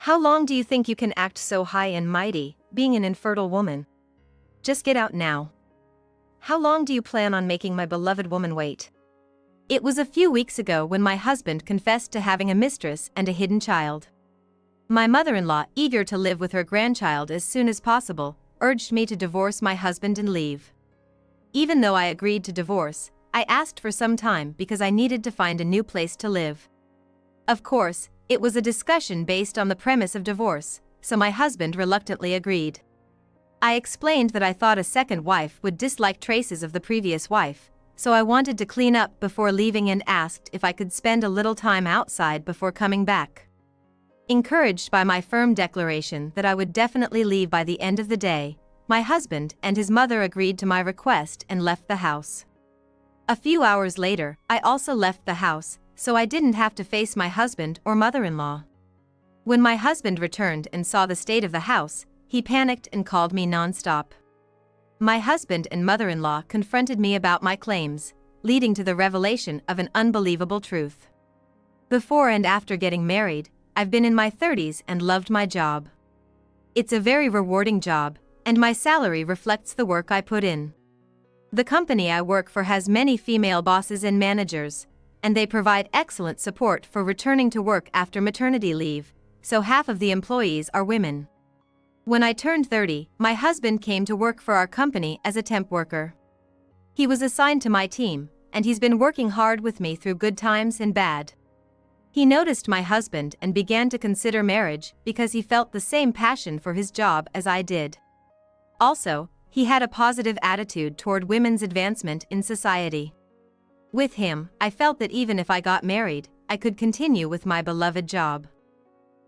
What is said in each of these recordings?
How long do you think you can act so high and mighty, being an infertile woman? Just get out now. How long do you plan on making my beloved woman wait? It was a few weeks ago when my husband confessed to having a mistress and a hidden child. My mother-in-law, eager to live with her grandchild as soon as possible, urged me to divorce my husband and leave. Even though I agreed to divorce, I asked for some time because I needed to find a new place to live. Of course, it was a discussion based on the premise of divorce, so my husband reluctantly agreed. I explained that I thought a second wife would dislike traces of the previous wife, so I wanted to clean up before leaving and asked if I could spend a little time outside before coming back. Encouraged by my firm declaration that I would definitely leave by the end of the day, my husband and his mother agreed to my request and left the house. A few hours later, I also left the house, so I didn't have to face my husband or mother-in-law. When my husband returned and saw the state of the house, he panicked and called me non-stop. My husband and mother-in-law confronted me about my claims, leading to the revelation of an unbelievable truth. Before and after getting married, I've been in my 30s and loved my job. It's a very rewarding job, and my salary reflects the work I put in. The company I work for has many female bosses and managers, and they provide excellent support for returning to work after maternity leave, so half of the employees are women. When I turned 30, my husband came to work for our company as a temp worker. He was assigned to my team, and he's been working hard with me through good times and bad. He noticed my husband and began to consider marriage because he felt the same passion for his job as I did. Also, he had a positive attitude toward women's advancement in society. With him, I felt that even if I got married, I could continue with my beloved job.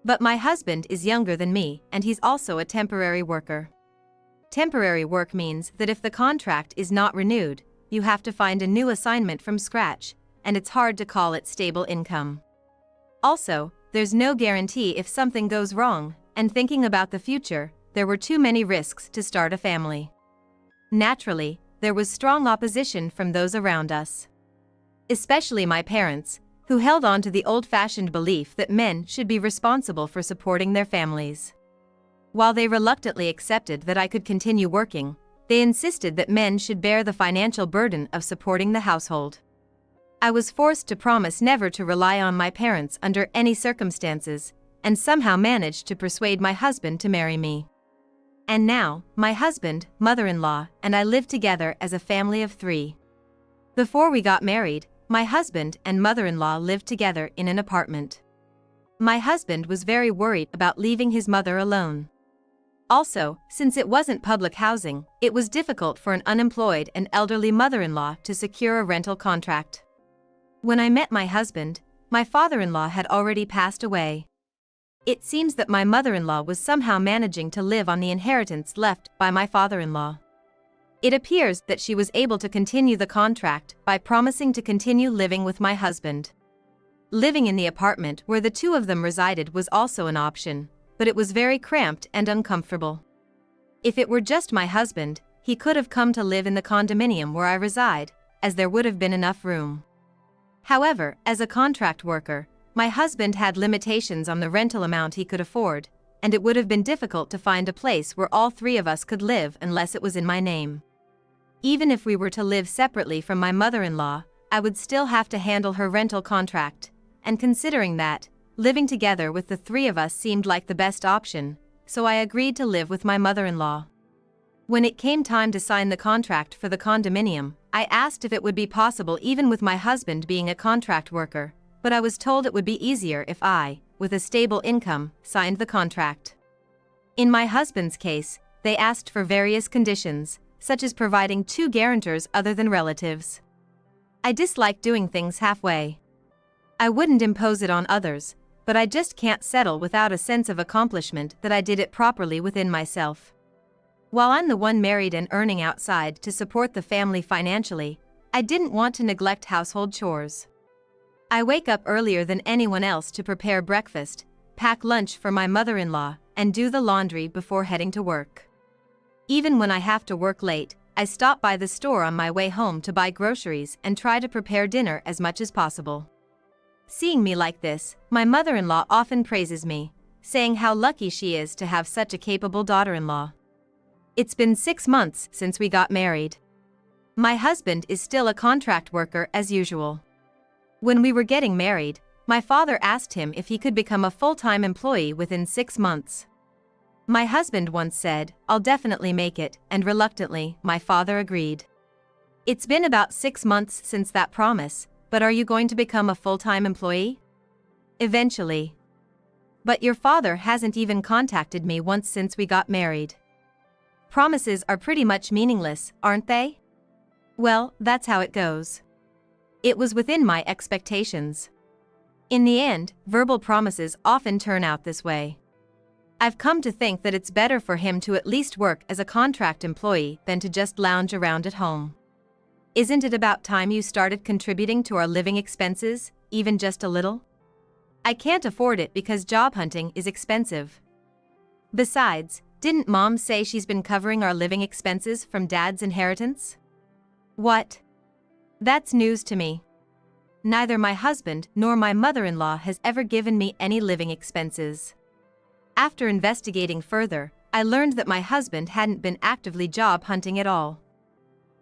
But my husband is younger than me, and he's also a temporary worker. Temporary work means that if the contract is not renewed, you have to find a new assignment from scratch, and it's hard to call it stable income. Also, there's no guarantee if something goes wrong, and thinking about the future, there were too many risks to start a family. Naturally, there was strong opposition from those around us. Especially my parents, who held on to the old-fashioned belief that men should be responsible for supporting their families. While they reluctantly accepted that I could continue working, they insisted that men should bear the financial burden of supporting the household. I was forced to promise never to rely on my parents under any circumstances, and somehow managed to persuade my husband to marry me. And now, my husband, mother-in-law, and I live together as a family of 3. Before we got married, my husband and mother-in-law lived together in an apartment. My husband was very worried about leaving his mother alone. Also, since it wasn't public housing, it was difficult for an unemployed and elderly mother-in-law to secure a rental contract. When I met my husband, my father-in-law had already passed away. It seems that my mother-in-law was somehow managing to live on the inheritance left by my father-in-law. It appears that she was able to continue the contract by promising to continue living with my husband. Living in the apartment where the two of them resided was also an option, but it was very cramped and uncomfortable. If it were just my husband, he could have come to live in the condominium where I reside, as there would have been enough room. However, as a contract worker, my husband had limitations on the rental amount he could afford, and it would have been difficult to find a place where all 3 of us could live unless it was in my name. Even if we were to live separately from my mother-in-law, I would still have to handle her rental contract, and considering that, living together with the 3 of us seemed like the best option, so I agreed to live with my mother-in-law. When it came time to sign the contract for the condominium, I asked if it would be possible even with my husband being a contract worker, but I was told it would be easier if I, with a stable income, signed the contract. In my husband's case, they asked for various conditions, such as providing 2 guarantors other than relatives. I dislike doing things halfway. I wouldn't impose it on others, but I just can't settle without a sense of accomplishment that I did it properly within myself. While I'm the one married and earning outside to support the family financially, I didn't want to neglect household chores. I wake up earlier than anyone else to prepare breakfast, pack lunch for my mother-in-law, and do the laundry before heading to work. Even when I have to work late, I stop by the store on my way home to buy groceries and try to prepare dinner as much as possible. Seeing me like this, my mother-in-law often praises me, saying how lucky she is to have such a capable daughter-in-law. It's been 6 months since we got married. My husband is still a contract worker as usual. When we were getting married, my father asked him if he could become a full-time employee within 6 months. My husband once said, "I'll definitely make it," and reluctantly, my father agreed. It's been about 6 months since that promise, but are you going to become a full-time employee? Eventually. But your father hasn't even contacted me once since we got married. Promises are pretty much meaningless, aren't they? Well, that's how it goes. It was within my expectations. In the end, verbal promises often turn out this way. I've come to think that it's better for him to at least work as a contract employee than to just lounge around at home. Isn't it about time you started contributing to our living expenses, even just a little? I can't afford it because job hunting is expensive. Besides, didn't Mom say she's been covering our living expenses from Dad's inheritance? What? That's news to me. Neither my husband nor my mother-in-law has ever given me any living expenses. After investigating further, I learned that my husband hadn't been actively job hunting at all.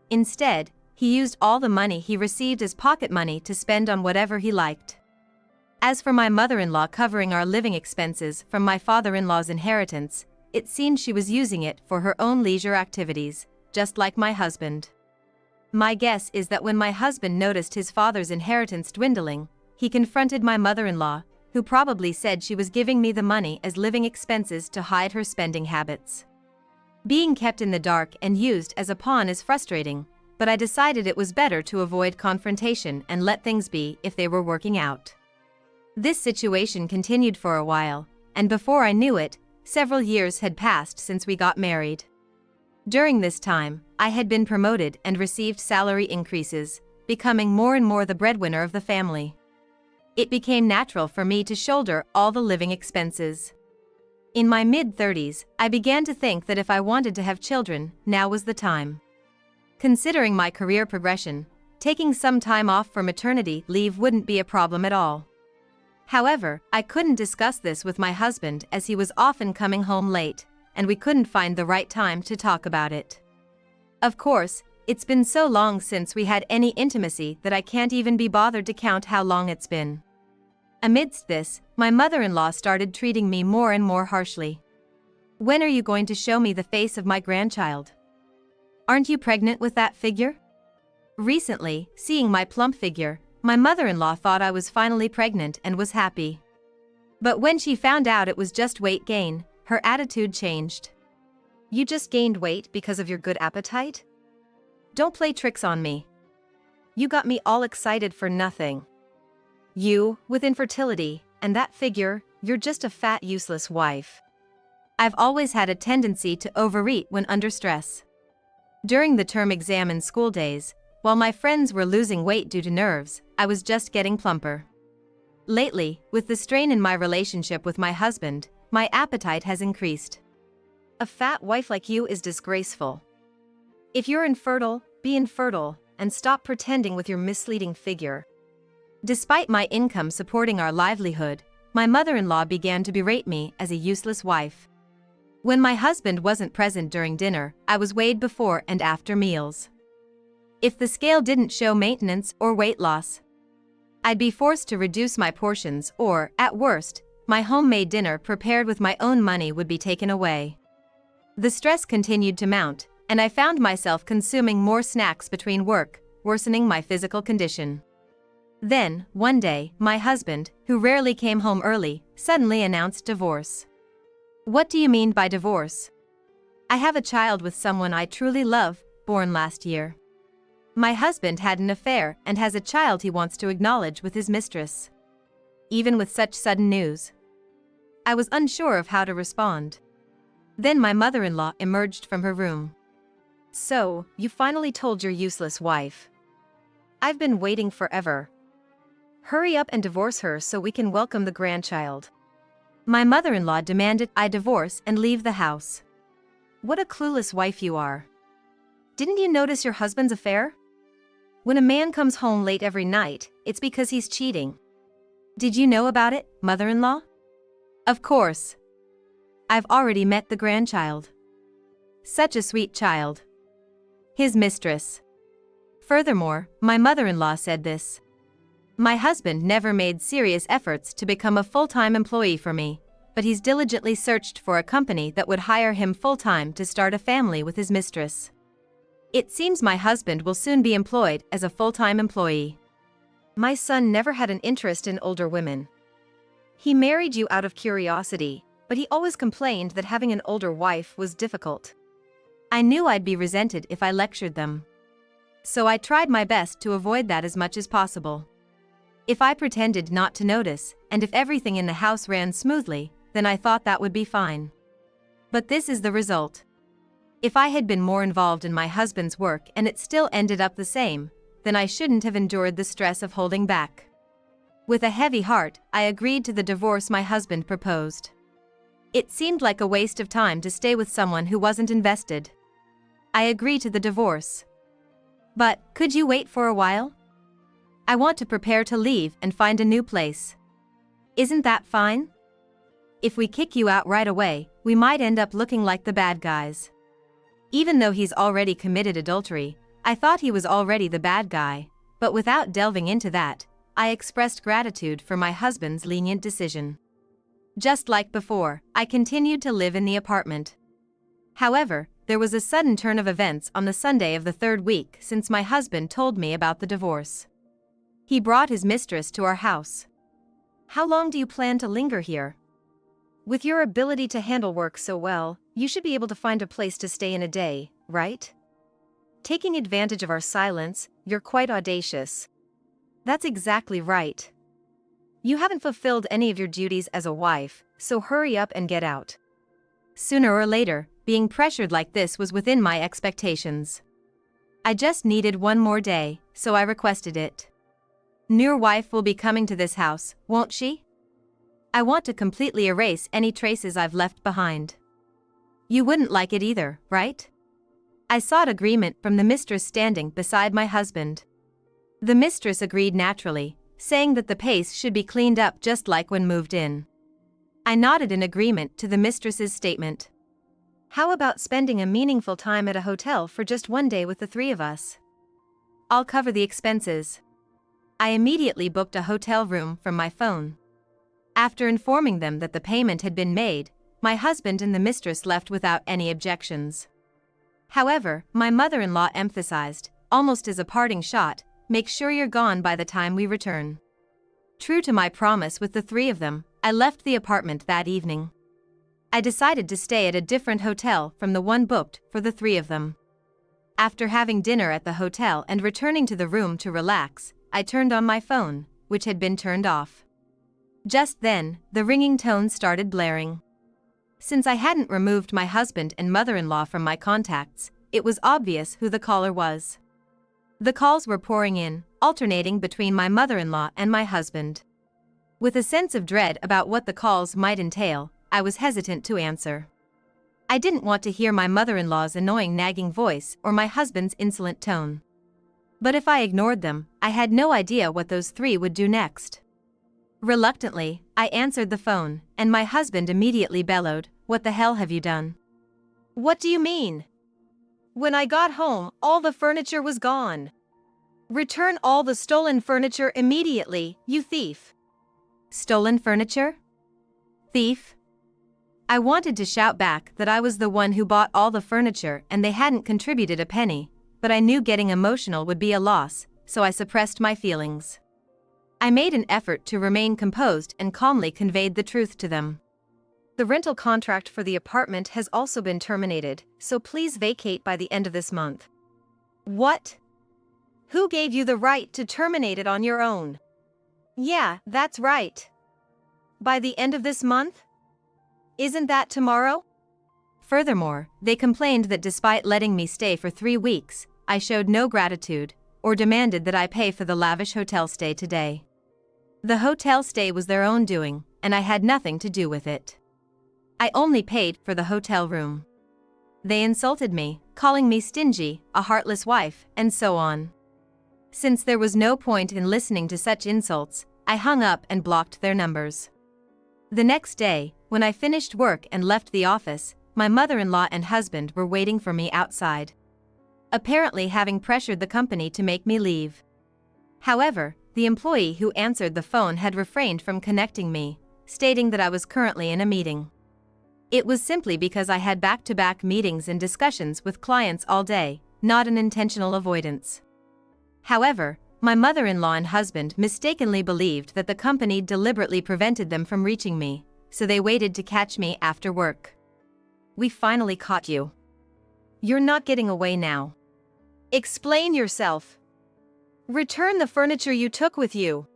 Instead, he used all the money he received as pocket money to spend on whatever he liked. As for my mother-in-law covering our living expenses from my father-in-law's inheritance, it seemed she was using it for her own leisure activities, just like my husband. My guess is that when my husband noticed his father's inheritance dwindling, he confronted my mother-in-law, who probably said she was giving me the money as living expenses to hide her spending habits. Being kept in the dark and used as a pawn is frustrating, but I decided it was better to avoid confrontation and let things be if they were working out. This situation continued for a while, and before I knew it, several years had passed since we got married. During this time, I had been promoted and received salary increases, becoming more and more the breadwinner of the family. It became natural for me to shoulder all the living expenses. In my mid-30s, I began to think that if I wanted to have children, now was the time. Considering my career progression, taking some time off for maternity leave wouldn't be a problem at all. However, I couldn't discuss this with my husband as he was often coming home late, and we couldn't find the right time to talk about it. Of course, it's been so long since we had any intimacy that I can't even be bothered to count how long it's been. Amidst this, my mother-in-law started treating me more and more harshly. "When are you going to show me the face of my grandchild? Aren't you pregnant with that figure?" Recently, seeing my plump figure, my mother-in-law thought I was finally pregnant and was happy. But when she found out it was just weight gain, her attitude changed. "You just gained weight because of your good appetite? Don't play tricks on me. You got me all excited for nothing. You, with infertility, and that figure, you're just a fat, useless wife." I've always had a tendency to overeat when under stress. During the term exam and school days, while my friends were losing weight due to nerves, I was just getting plumper. Lately, with the strain in my relationship with my husband, my appetite has increased. A fat wife like you is disgraceful. If you're infertile, be infertile, and stop pretending with your misleading figure. Despite my income supporting our livelihood, my mother-in-law began to berate me as a useless wife. When my husband wasn't present during dinner, I was weighed before and after meals. If the scale didn't show maintenance or weight loss, I'd be forced to reduce my portions or, at worst, my homemade dinner prepared with my own money would be taken away. The stress continued to mount, and I found myself consuming more snacks between work, worsening my physical condition. Then, one day, my husband, who rarely came home early, suddenly announced divorce. "What do you mean by divorce?" "I have a child with someone I truly love, born last year. My husband had an affair and has a child he wants to acknowledge with his mistress." Even with such sudden news, I was unsure of how to respond. Then my mother-in-law emerged from her room. "So, you finally told your useless wife. I've been waiting forever. Hurry up and divorce her so we can welcome the grandchild." My mother-in-law demanded I divorce and leave the house. "What a clueless wife you are. Didn't you notice your husband's affair? When a man comes home late every night, it's because he's cheating. Did you know about it, mother-in-law?" "Of course. I've already met the grandchild. Such a sweet child. His mistress. Furthermore, my mother-in-law said this. My husband never made serious efforts to become a full-time employee for me, but he's diligently searched for a company that would hire him full-time to start a family with his mistress. It seems my husband will soon be employed as a full-time employee. My son never had an interest in older women. He married you out of curiosity, but he always complained that having an older wife was difficult. I knew I'd be resented if I lectured them. So I tried my best to avoid that as much as possible. If I pretended not to notice, and if everything in the house ran smoothly, then I thought that would be fine. But this is the result. If I had been more involved in my husband's work and it still ended up the same, then I shouldn't have endured the stress of holding back. With a heavy heart, I agreed to the divorce my husband proposed. It seemed like a waste of time to stay with someone who wasn't invested. I agreed to the divorce. But, could you wait for a while? I want to prepare to leave and find a new place. Isn't that fine? If we kick you out right away, we might end up looking like the bad guys. Even though he's already committed adultery, I thought he was already the bad guy, but without delving into that, I expressed gratitude for my husband's lenient decision. Just like before, I continued to live in the apartment. However, there was a sudden turn of events on the Sunday of the third week since my husband told me about the divorce. He brought his mistress to our house. How long do you plan to linger here? With your ability to handle work so well, you should be able to find a place to stay in a day, right? Taking advantage of our silence, you're quite audacious. That's exactly right. You haven't fulfilled any of your duties as a wife, so hurry up and get out. Sooner or later, being pressured like this was within my expectations. I just needed one more day, so I requested it. Your wife will be coming to this house, won't she? I want to completely erase any traces I've left behind. You wouldn't like it either, right? I sought agreement from the mistress standing beside my husband. The mistress agreed naturally, saying that the place should be cleaned up just like when moved in. I nodded in agreement to the mistress's statement. How about spending a meaningful time at a hotel for just one day with the three of us? I'll cover the expenses. I immediately booked a hotel room from my phone. After informing them that the payment had been made, my husband and the mistress left without any objections. However, my mother-in-law emphasized, almost as a parting shot, make sure you're gone by the time we return. True to my promise with the three of them, I left the apartment that evening. I decided to stay at a different hotel from the one booked for the three of them. After having dinner at the hotel and returning to the room to relax, I turned on my phone, which had been turned off. Just then, the ringing tone started blaring. Since I hadn't removed my husband and mother-in-law from my contacts, it was obvious who the caller was. The calls were pouring in, alternating between my mother-in-law and my husband. With a sense of dread about what the calls might entail, I was hesitant to answer. I didn't want to hear my mother-in-law's annoying nagging voice or my husband's insolent tone. But if I ignored them, I had no idea what those three would do next. Reluctantly, I answered the phone, and my husband immediately bellowed, "What the hell have you done?" "What do you mean?" "When I got home, all the furniture was gone. Return all the stolen furniture immediately, you thief." Stolen furniture? Thief? I wanted to shout back that I was the one who bought all the furniture and they hadn't contributed a penny, but I knew getting emotional would be a loss, so I suppressed my feelings. I made an effort to remain composed and calmly conveyed the truth to them. "The rental contract for the apartment has also been terminated, so please vacate by the end of this month." "What? Who gave you the right to terminate it on your own?" "Yeah, that's right. By the end of this month? Isn't that tomorrow?" Furthermore, they complained that despite letting me stay for 3 weeks, I showed no gratitude, or demanded that I pay for the lavish hotel stay today. The hotel stay was their own doing, and I had nothing to do with it. I only paid for the hotel room. They insulted me, calling me stingy, a heartless wife, and so on. Since there was no point in listening to such insults, I hung up and blocked their numbers. The next day, when I finished work and left the office, my mother-in-law and husband were waiting for me outside, apparently having pressured the company to make me leave. However, the employee who answered the phone had refrained from connecting me, stating that I was currently in a meeting. It was simply because I had back-to-back meetings and discussions with clients all day, not an intentional avoidance. However, my mother-in-law and husband mistakenly believed that the company deliberately prevented them from reaching me, so they waited to catch me after work. "We finally caught you. You're not getting away now. Explain yourself. Return the furniture you took with you."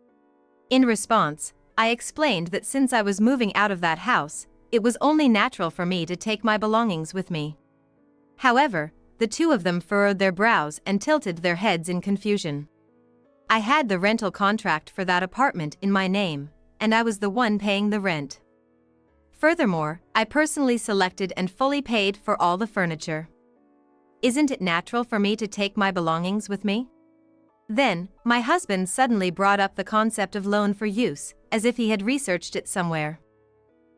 In response, I explained that since I was moving out of that house, it was only natural for me to take my belongings with me. However, the two of them furrowed their brows and tilted their heads in confusion. I had the rental contract for that apartment in my name, and I was the one paying the rent. Furthermore, I personally selected and fully paid for all the furniture. Isn't it natural for me to take my belongings with me? Then, my husband suddenly brought up the concept of loan for use, as if he had researched it somewhere.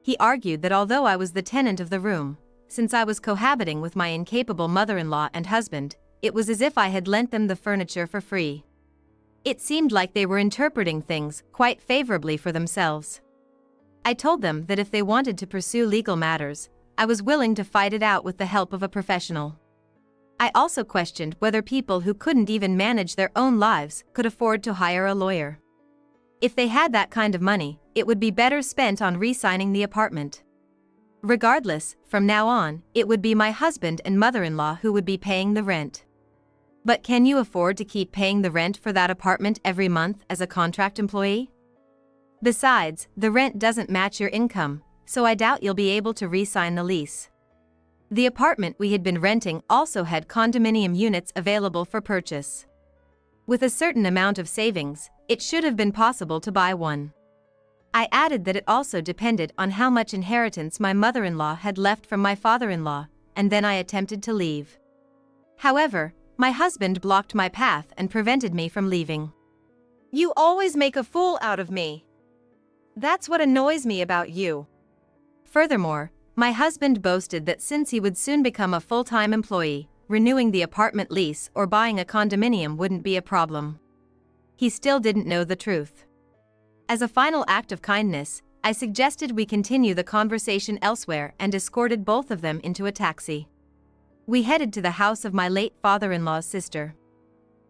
He argued that although I was the tenant of the room, since I was cohabiting with my incapable mother-in-law and husband, it was as if I had lent them the furniture for free. It seemed like they were interpreting things quite favorably for themselves. I told them that if they wanted to pursue legal matters, I was willing to fight it out with the help of a professional. I also questioned whether people who couldn't even manage their own lives could afford to hire a lawyer. If they had that kind of money, it would be better spent on re-signing the apartment. Regardless, from now on, it would be my husband and mother-in-law who would be paying the rent. But can you afford to keep paying the rent for that apartment every month as a contract employee? Besides, the rent doesn't match your income, so I doubt you'll be able to re-sign the lease. The apartment we had been renting also had condominium units available for purchase. With a certain amount of savings, it should have been possible to buy one. I added that it also depended on how much inheritance my mother-in-law had left from my father-in-law, and then I attempted to leave. However, my husband blocked my path and prevented me from leaving. "You always make a fool out of me. That's what annoys me about you." Furthermore, my husband boasted that since he would soon become a full-time employee, renewing the apartment lease or buying a condominium wouldn't be a problem. He still didn't know the truth. As a final act of kindness, I suggested we continue the conversation elsewhere and escorted both of them into a taxi. We headed to the house of my late father-in-law's sister.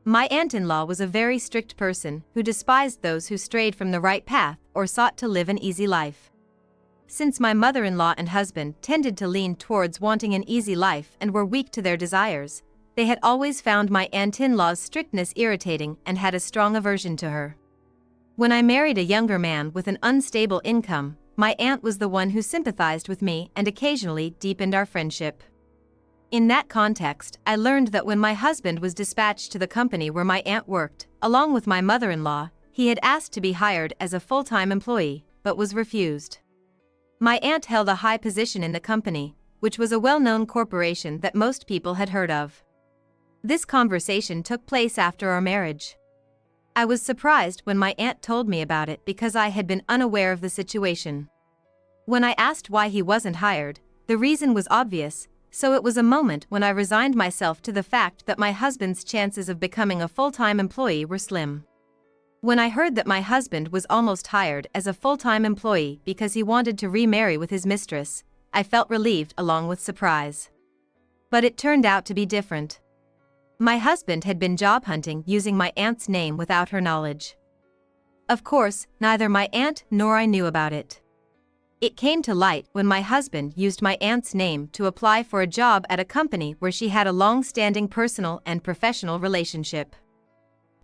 My aunt-in-law was a very strict person who despised those who strayed from the right path or sought to live an easy life. Since my mother-in-law and husband tended to lean towards wanting an easy life and were weak to their desires, they had always found my aunt-in-law's strictness irritating and had a strong aversion to her. When I married a younger man with an unstable income, my aunt was the one who sympathized with me and occasionally deepened our friendship. In that context, I learned that when my husband was dispatched to the company where my aunt worked, along with my mother-in-law, he had asked to be hired as a full-time employee, but was refused. My aunt held a high position in the company, which was a well-known corporation that most people had heard of. This conversation took place after our marriage. I was surprised when my aunt told me about it because I had been unaware of the situation. When I asked why he wasn't hired, the reason was obvious, so it was a moment when I resigned myself to the fact that my husband's chances of becoming a full-time employee were slim. When I heard that my husband was almost hired as a full-time employee because he wanted to remarry with his mistress, I felt relieved along with surprise. But it turned out to be different. My husband had been job hunting using my aunt's name without her knowledge. Of course, neither my aunt nor I knew about it. It came to light when my husband used my aunt's name to apply for a job at a company where she had a long-standing personal and professional relationship.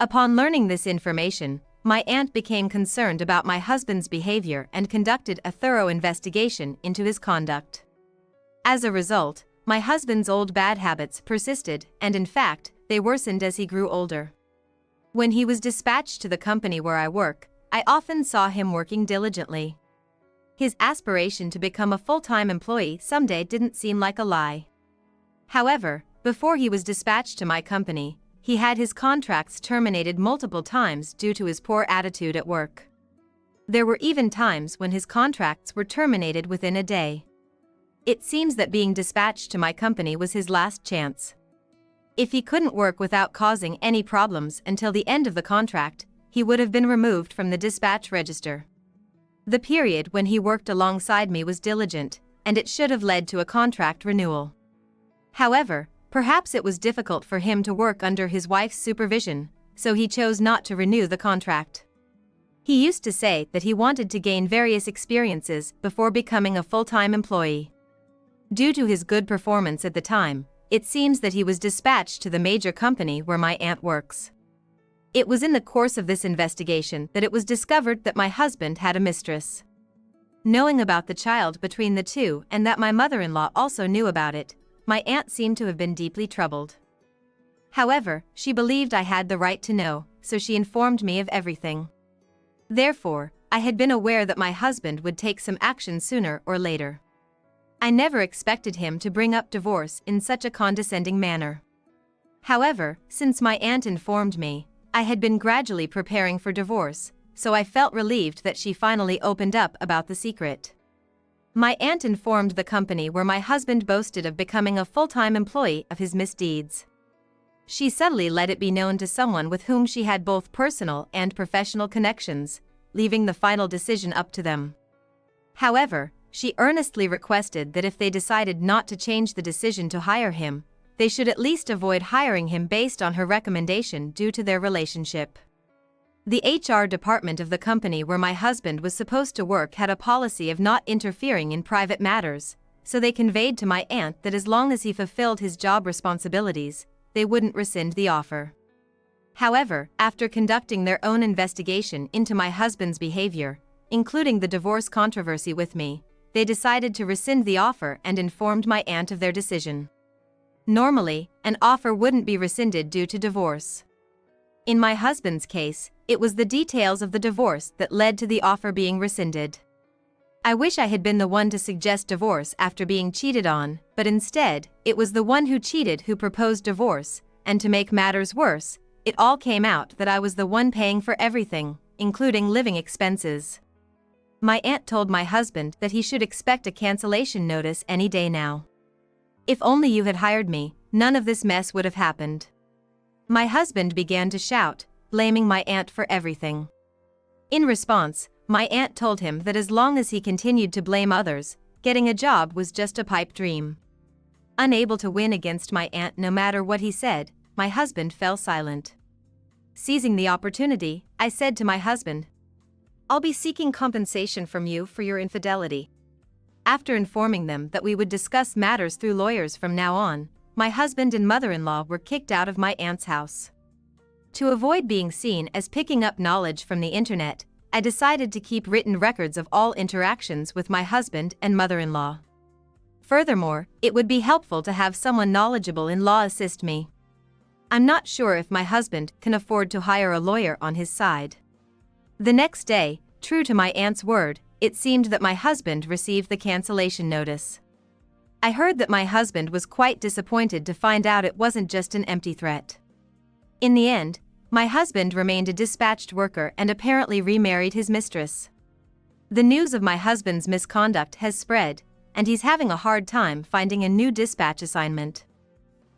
Upon learning this information, my aunt became concerned about my husband's behavior and conducted a thorough investigation into his conduct. As a result, my husband's old bad habits persisted, and in fact, they worsened as he grew older. When he was dispatched to the company where I work, I often saw him working diligently. His aspiration to become a full-time employee someday didn't seem like a lie. However, before he was dispatched to my company, he had his contracts terminated multiple times due to his poor attitude at work. There were even times when his contracts were terminated within a day. It seems that being dispatched to my company was his last chance. If he couldn't work without causing any problems until the end of the contract, he would have been removed from the dispatch register. The period when he worked alongside me was diligent, and it should have led to a contract renewal. However, perhaps it was difficult for him to work under his wife's supervision, so he chose not to renew the contract. He used to say that he wanted to gain various experiences before becoming a full-time employee. Due to his good performance at the time, it seems that he was dispatched to the major company where my aunt works. It was in the course of this investigation that it was discovered that my husband had a mistress. Knowing about the child between the two and that my mother-in-law also knew about it, my aunt seemed to have been deeply troubled. However, she believed I had the right to know, so she informed me of everything. Therefore, I had been aware that my husband would take some action sooner or later. I never expected him to bring up divorce in such a condescending manner. However, since my aunt informed me, I had been gradually preparing for divorce, so I felt relieved that she finally opened up about the secret. My aunt informed the company where my husband boasted of becoming a full-time employee of his misdeeds. She subtly let it be known to someone with whom she had both personal and professional connections, leaving the final decision up to them. However, she earnestly requested that if they decided not to change the decision to hire him, they should at least avoid hiring him based on her recommendation due to their relationship. The HR department of the company where my husband was supposed to work had a policy of not interfering in private matters, so they conveyed to my aunt that as long as he fulfilled his job responsibilities, they wouldn't rescind the offer. However, after conducting their own investigation into my husband's behavior, including the divorce controversy with me, they decided to rescind the offer and informed my aunt of their decision. Normally, an offer wouldn't be rescinded due to divorce. In my husband's case, it was the details of the divorce that led to the offer being rescinded. I wish I had been the one to suggest divorce after being cheated on, but instead, it was the one who cheated who proposed divorce, and to make matters worse, it all came out that I was the one paying for everything, including living expenses. My aunt told my husband that he should expect a cancellation notice any day now. If only you had hired me, none of this mess would have happened. My husband began to shout, blaming my aunt for everything. In response, my aunt told him that as long as he continued to blame others, getting a job was just a pipe dream. Unable to win against my aunt no matter what he said, my husband fell silent. Seizing the opportunity, I said to my husband, "I'll be seeking compensation from you for your infidelity." After informing them that we would discuss matters through lawyers from now on, my husband and mother-in-law were kicked out of my aunt's house. To avoid being seen as picking up knowledge from the internet, I decided to keep written records of all interactions with my husband and mother-in-law. Furthermore, it would be helpful to have someone knowledgeable in law assist me. I'm not sure if my husband can afford to hire a lawyer on his side. The next day, true to my aunt's word, it seemed that my husband received the cancellation notice. I heard that my husband was quite disappointed to find out it wasn't just an empty threat. In the end, my husband remained a dispatched worker and apparently remarried his mistress. The news of my husband's misconduct has spread, and he's having a hard time finding a new dispatch assignment.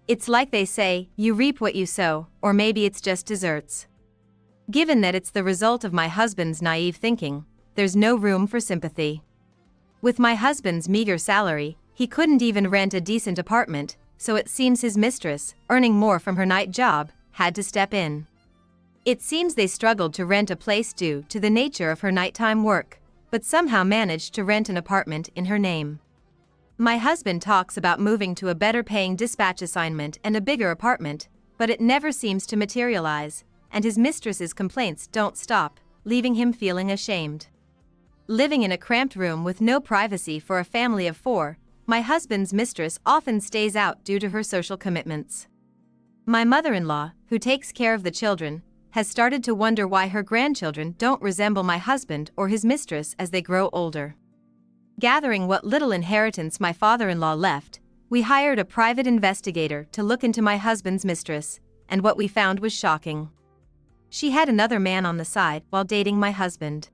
It's like they say, you reap what you sow, or maybe it's just desserts. Given that it's the result of my husband's naive thinking, there's no room for sympathy. With my husband's meager salary, he couldn't even rent a decent apartment, so it seems his mistress, earning more from her night job, had to step in. It seems they struggled to rent a place due to the nature of her nighttime work, but somehow managed to rent an apartment in her name. My husband talks about moving to a better-paying dispatch assignment and a bigger apartment, but it never seems to materialize, and his mistress's complaints don't stop, leaving him feeling ashamed. Living in a cramped room with no privacy for a family of 4, my husband's mistress often stays out due to her social commitments. My mother-in-law, who takes care of the children, has started to wonder why her grandchildren don't resemble my husband or his mistress as they grow older. Gathering what little inheritance my father-in-law left, we hired a private investigator to look into my husband's mistress, and what we found was shocking. She had another man on the side while dating my husband.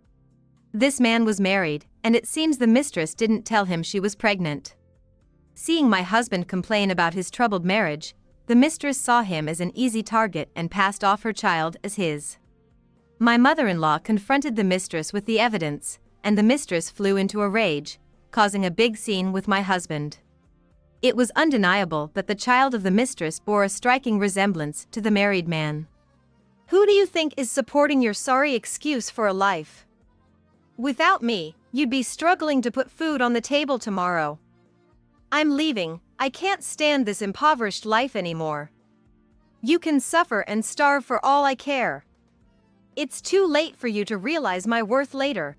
This man was married, and it seems the mistress didn't tell him she was pregnant. Seeing my husband complain about his troubled marriage, the mistress saw him as an easy target and passed off her child as his. My mother-in-law confronted the mistress with the evidence, and the mistress flew into a rage, causing a big scene with my husband. It was undeniable that the child of the mistress bore a striking resemblance to the married man. Who do you think is supporting your sorry excuse for a life? Without me, you'd be struggling to put food on the table tomorrow. I'm leaving. I can't stand this impoverished life anymore. You can suffer and starve for all I care. It's too late for you to realize my worth later.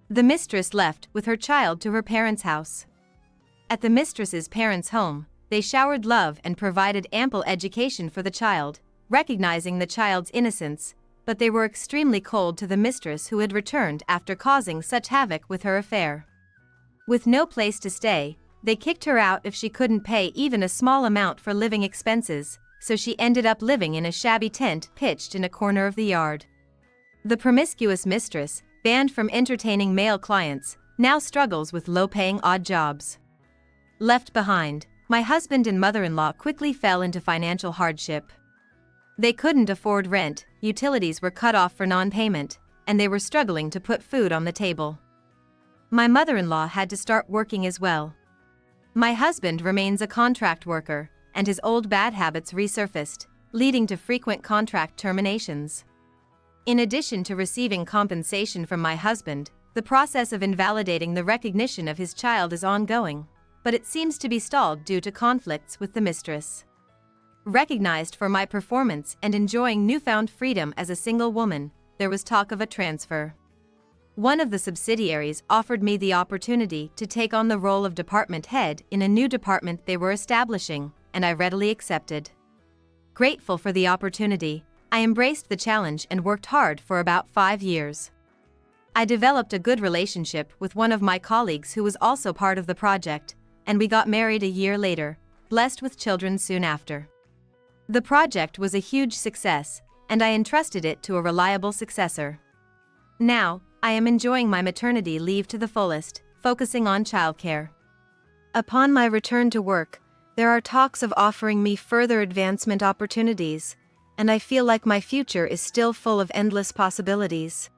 The mistress left with her child to her parents' house. At the mistress's parents' home, they showered love and provided ample education for the child, recognizing the child's innocence, but they were extremely cold to the mistress who had returned after causing such havoc with her affair. With no place to stay, they kicked her out if she couldn't pay even a small amount for living expenses, so she ended up living in a shabby tent pitched in a corner of the yard. The promiscuous mistress, banned from entertaining male clients, now struggles with low-paying odd jobs. Left behind, my husband and mother-in-law quickly fell into financial hardship. They couldn't afford rent, utilities were cut off for non-payment, and they were struggling to put food on the table. My mother-in-law had to start working as well. My husband remains a contract worker, and his old bad habits resurfaced, leading to frequent contract terminations. In addition to receiving compensation from my husband, the process of invalidating the recognition of his child is ongoing, but it seems to be stalled due to conflicts with the mistress. Recognized for my performance and enjoying newfound freedom as a single woman, there was talk of a transfer. One of the subsidiaries offered me the opportunity to take on the role of department head in a new department they were establishing, and I readily accepted. Grateful for the opportunity, I embraced the challenge and worked hard for about 5 years. I developed a good relationship with one of my colleagues who was also part of the project, and we got married a year later, blessed with children soon after. The project was a huge success, and I entrusted it to a reliable successor. Now, I am enjoying my maternity leave to the fullest, focusing on childcare. Upon my return to work, there are talks of offering me further advancement opportunities, and I feel like my future is still full of endless possibilities.